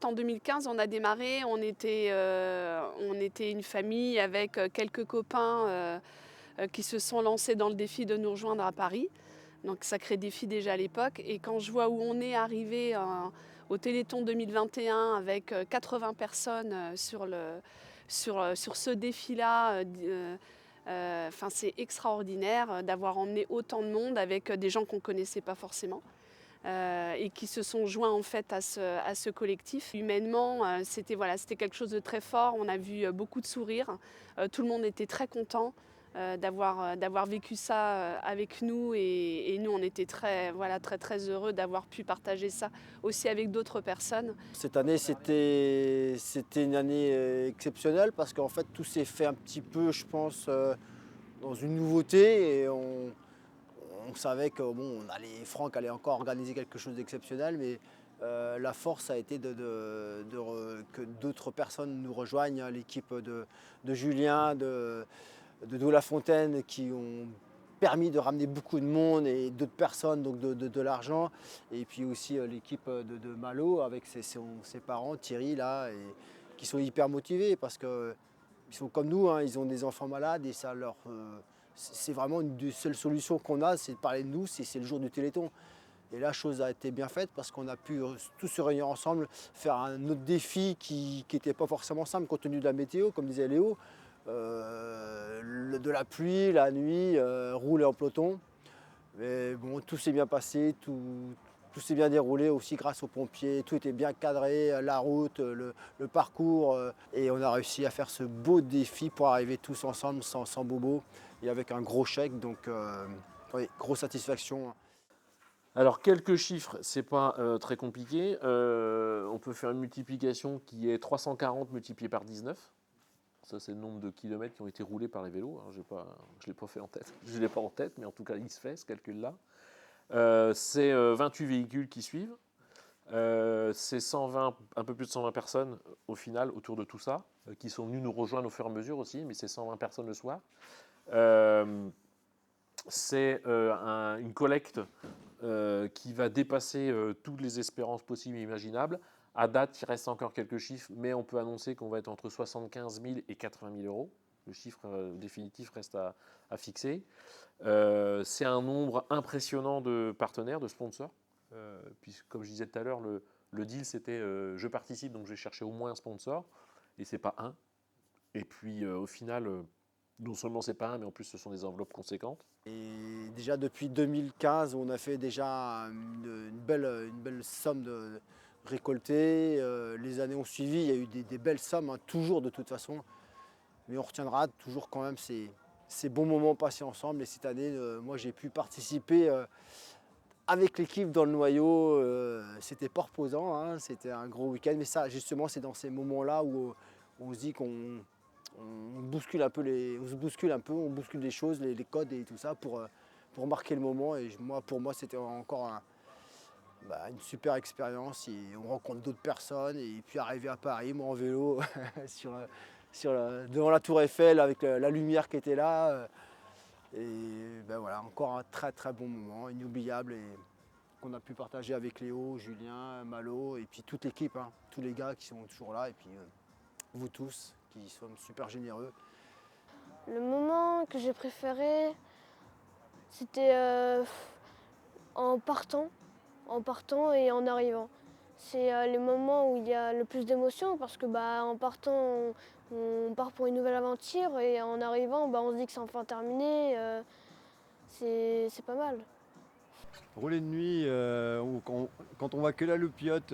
En 2015, on a démarré, on était une famille avec quelques copains qui se sont lancés dans le défi de nous rejoindre à Paris. Donc sacré défi déjà à l'époque. Et quand je vois où on est arrivé au Téléthon 2021 avec 80 personnes sur ce défi-là, c'est extraordinaire d'avoir emmené autant de monde avec des gens qu'on ne connaissait pas forcément. Et qui se sont joints en fait à ce collectif. Humainement, c'était quelque chose de très fort. On a vu beaucoup de sourires. Tout le monde était très content d'avoir vécu ça avec nous et nous on était très heureux d'avoir pu partager ça aussi avec d'autres personnes. Cette année, c'était une année exceptionnelle parce qu'en fait, tout s'est fait un petit peu, je pense, dans une nouveauté et on savait que Franck allait encore organiser quelque chose d'exceptionnel, mais la force a été que d'autres personnes nous rejoignent, hein, l'équipe de Julien, de La Fontaine, qui ont permis de ramener beaucoup de monde et d'autres personnes, donc de l'argent. Et puis aussi l'équipe de Malo avec ses parents, Thierry, là, et, qui sont hyper motivés parce qu'ils sont comme nous, hein, ils ont des enfants malades et ça leur... c'est vraiment une des seules solutions qu'on a, c'est de parler de nous, c'est le jour du Téléthon. Et la chose a été bien faite parce qu'on a pu tous se réunir ensemble, faire un autre défi qui n'était pas forcément simple compte tenu de la météo, comme disait Léo. De la pluie, la nuit, rouler en peloton. Mais bon, tout s'est bien passé, tout s'est bien déroulé aussi grâce aux pompiers, tout était bien cadré, la route, le parcours. Et on a réussi à faire ce beau défi pour arriver tous ensemble sans bobo et avec un gros chèque. Donc, oui, grosse satisfaction. Alors, quelques chiffres, c'est pas très compliqué. On peut faire une multiplication qui est 340 multiplié par 19. Ça, c'est le nombre de kilomètres qui ont été roulés par les vélos. Alors, je ne l'ai pas fait en tête. Je l'ai pas en tête, mais en tout cas, il se fait, ce calcul-là. C'est 28 véhicules qui suivent. C'est 120, un peu plus de 120 personnes au final autour de tout ça, qui sont venues nous rejoindre au fur et à mesure aussi, mais c'est 120 personnes le soir. C'est une collecte qui va dépasser toutes les espérances possibles et imaginables. À date, il reste encore quelques chiffres, mais on peut annoncer qu'on va être entre 75 000 et 80 000 euros. Le chiffre définitif reste à fixer. C'est un nombre impressionnant de partenaires, de sponsors. Puisque, comme je disais tout à l'heure, le deal, c'était je participe, donc je vais chercher au moins un sponsor. Et c'est pas un. Et puis, au final, non seulement c'est pas un, mais en plus, ce sont des enveloppes conséquentes. Et déjà depuis 2015, on a fait déjà une belle somme de récoltée. Les années ont suivi, il y a eu des belles sommes, hein, toujours de toute façon. Mais on retiendra toujours quand même ces bons moments passés ensemble. Et cette année, moi j'ai pu participer avec l'équipe dans le noyau. C'était pas reposant, hein, c'était un gros week-end. Mais ça, justement, c'est dans ces moments-là où on se dit on bouscule un peu on se bouscule un peu, on bouscule des choses, les codes et tout ça pour marquer le moment. Et pour moi, c'était encore une super expérience. Et on rencontre d'autres personnes. Et puis arriver à Paris, moi en vélo, devant la Tour Eiffel avec la lumière qui était là. Et ben voilà, encore un très très bon moment, inoubliable. Et qu'on a pu partager avec Léo, Julien, Malo et puis toute l'équipe, hein, tous les gars qui sont toujours là et puis vous tous qui sont super généreux. Le moment que j'ai préféré, c'était en partant, et en arrivant. C'est les moments où il y a le plus d'émotions parce que en partant, on part pour une nouvelle aventure et en arrivant, on se dit que c'est enfin terminé. C'est pas mal. Rouler de nuit, quand on voit que la loupiote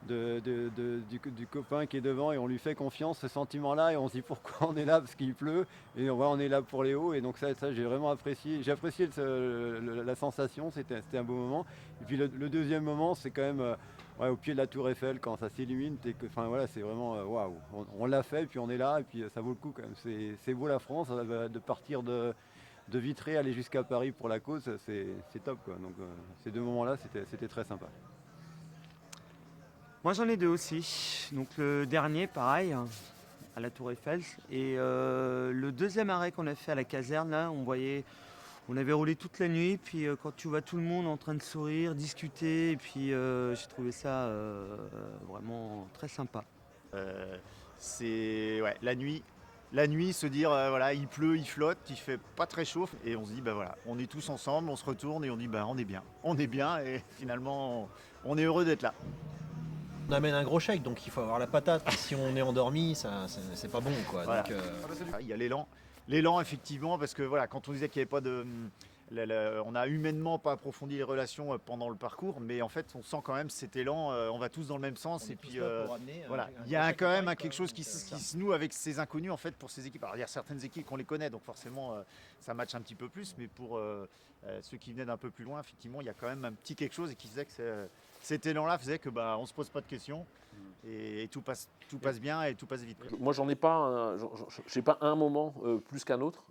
du copain qui est devant et on lui fait confiance, ce sentiment-là, et on se dit pourquoi on est là, parce qu'il pleut, et on est là pour Léo, et donc ça j'ai vraiment apprécié. J'ai apprécié la sensation, c'était un beau moment. Et puis le deuxième moment, c'est quand même au pied de la Tour Eiffel, quand ça s'illumine, c'est vraiment waouh. On l'a fait, et puis on est là, et puis ça vaut le coup quand même. C'est beau la France, de partir de Vitré, aller jusqu'à Paris pour la cause, c'est top, quoi. Donc ces deux moments-là, c'était très sympa. Moi j'en ai deux aussi. Donc le dernier, pareil, à la Tour Eiffel. Et le deuxième arrêt qu'on a fait à la caserne, là, on voyait On avait roulé toute la nuit, puis quand tu vois tout le monde en train de sourire, discuter, et puis j'ai trouvé ça vraiment très sympa. C'est ouais, la nuit, se dire voilà, il pleut, il flotte, il fait pas très chaud, et on se dit bah voilà, on est tous ensemble, on se retourne et on dit bah on est bien, et finalement on est heureux d'être là. On amène un gros chèque, donc il faut avoir la patate. Et si on est endormi, ça, c'est pas bon, quoi. Voilà. Donc, Il y a l'élan effectivement, parce que voilà, quand on disait qu'il n'y avait pas de on a humainement pas approfondi les relations pendant le parcours, mais en fait on sent quand même cet élan, on va tous dans le même sens, et puis voilà, il y a quand même quelque chose qui se noue avec ces inconnus en fait pour ces équipes. Alors il y a certaines équipes qu'on les connaît, donc forcément ça matche un petit peu plus, mais pour ceux qui venaient d'un peu plus loin, effectivement il y a quand même un petit quelque chose, et qui faisait que cet élan-là faisait que on se pose pas de questions, et tout passe bien et tout passe vite. Moi, j'en ai pas, j'ai pas un moment plus qu'un autre.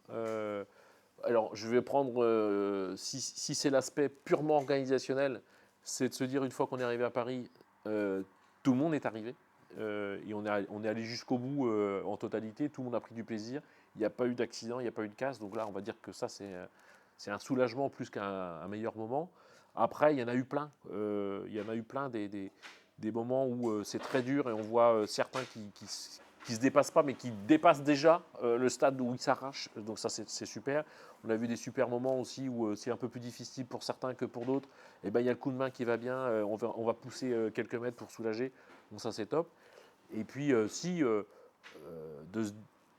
Alors, je vais prendre, si c'est l'aspect purement organisationnel, c'est de se dire, une fois qu'on est arrivé à Paris, tout le monde est arrivé. Et on est allé jusqu'au bout en totalité, tout le monde a pris du plaisir. Il n'y a pas eu d'accident, il n'y a pas eu de casse. Donc là, on va dire que ça, c'est un soulagement plus qu'un meilleur moment. Après, il y en a eu plein. Il y en a eu plein des moments où c'est très dur, et on voit certains qui se dépassent pas, mais qui dépassent déjà le stade où ils s'arrachent. Donc ça, c'est super. On a vu des super moments aussi où c'est un peu plus difficile pour certains que pour d'autres. Et ben, il y a le coup de main qui va bien. On va pousser quelques mètres pour soulager. Donc ça, c'est top. Et puis,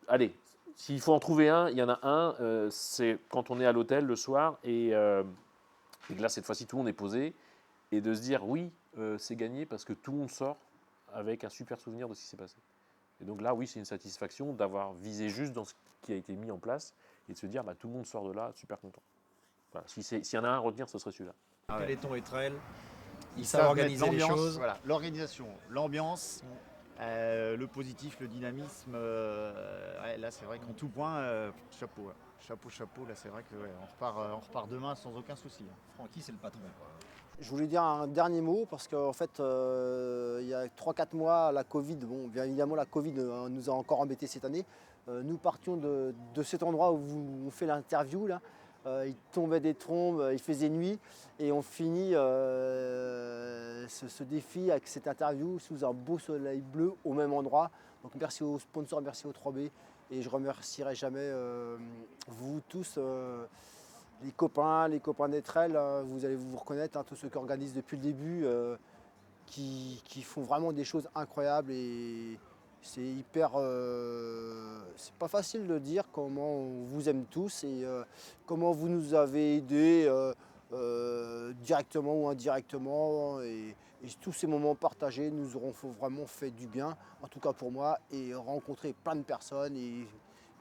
allez, s'il faut en trouver un, il y en a un. C'est quand on est à l'hôtel le soir, et que là, cette fois-ci, tout le monde est posé. Et de se dire, oui, c'est gagné, parce que tout le monde sort avec un super souvenir de ce qui s'est passé. Et donc là, oui, c'est une satisfaction d'avoir visé juste dans ce qui a été mis en place, et de se dire, tout le monde sort de là super content. Voilà. S'il y en a un à retenir, ce serait celui-là. Téléthon et trail, ils savent savent organiser les l'ambiance, choses. voilà, l'organisation, l'ambiance, le positif, le dynamisme. Ouais, là, c'est vrai qu'en tout point, chapeau. Ouais. Chapeau. Là, c'est vrai que on repart demain sans aucun souci. Francky, c'est le patron. Je voulais dire un dernier mot parce qu'en fait, il y a 3-4 mois, la Covid, bon, bien évidemment, la Covid nous a encore embêtés cette année. Nous partions de cet endroit où on fait l'interview, là. Il tombait des trombes, il faisait nuit, et on finit ce défi avec cette interview sous un beau soleil bleu au même endroit. Donc merci aux sponsors, merci aux 3B, et je remercierai jamais vous tous. Les copains des trails, vous allez vous reconnaître, tous ceux qui organisent depuis le début, qui font vraiment des choses incroyables, et c'est hyper. C'est pas facile de dire comment on vous aime tous, et comment vous nous avez aidés directement ou indirectement, et tous ces moments partagés nous auront vraiment fait du bien, en tout cas pour moi, et rencontrer plein de personnes, et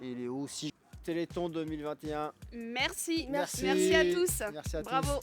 Léo aussi. Téléthon 2021. Merci. Merci. Merci à tous. Merci à tous. Bravo.